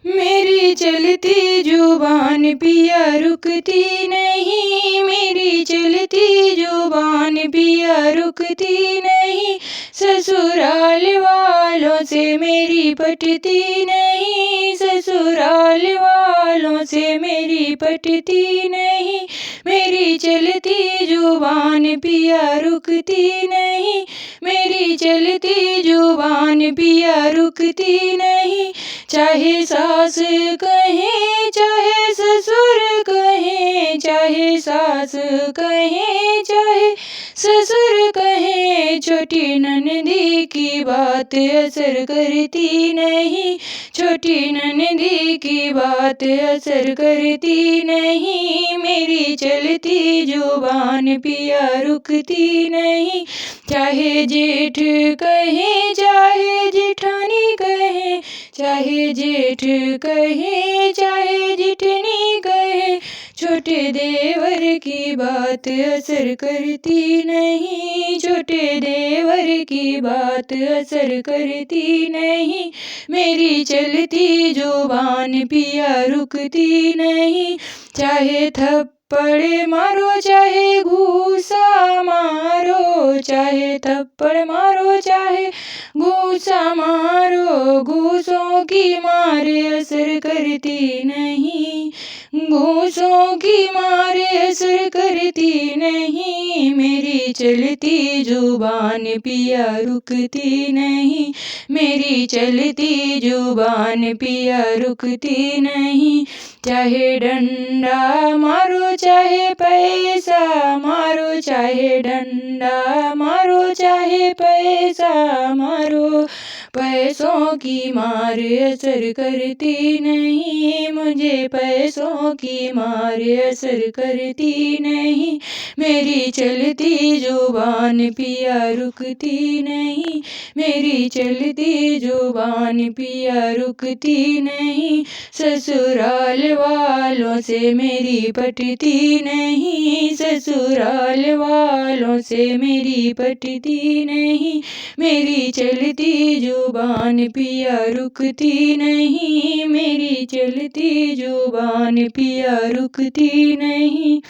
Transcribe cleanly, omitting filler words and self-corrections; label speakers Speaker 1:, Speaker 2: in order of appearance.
Speaker 1: मेरी चलती जुबान पिया रुकती नहीं, मेरी चलती जुबान पिया रुकती नहीं। ससुराल वालों से मेरी पटती नहीं, ससुराल वालों से मेरी पटती नहीं। मेरी चलती जुबान पिया रुकती नहीं, मेरी चलती जुबान पिया रुकती नहीं। चाहे सास कहे चाहे ससुर कहे, चाहे सास कहे चाहे ससुर कहे, छोटी ननदी की बात असर करती नहीं, छोटी ननदी की बात असर करती नहीं। मेरी चलती जुबान पिया रुकती नहीं। चाहे जेठ कहे चाहे जेठानी कहे, चाहे जेठ कहे चाहे जेठनी कहे, छोटे देवर की बात असर करती नहीं, छोटे देवर की बात असर करती नहीं। मेरी चलती जुबान पिया रुकती नहीं। चाहे थप्पड़ मारो चाहे घूसा मारो, चाहे थप्पड़ मारो चाहे घूसा मारो, घूसों की मारे असर करती नहीं, घूसों की मारे असर करती नहीं। मेरी चलती जुबान पिया रुकती नहीं, मेरी चलती जुबान पिया रुकती नहीं। चाहे डंडा मारो चाहे पैसा मारो, चाहे डंडा मारो चाहे पैसा मारो, पैसों की मार असर करती नहीं, मुझे पैसों की मार असर करती नहीं। मेरी चलती जुबान पिया रुकती नहीं, मेरी चलती जुबान पिया रुकती नहीं। ससुराल वालों से मेरी पटती नहीं, ससुराल वालों से मेरी पटती नहीं। मेरी चलती जुबान पिया रुकती नहीं, मेरी चलती जुबान पिया रुकती नहीं।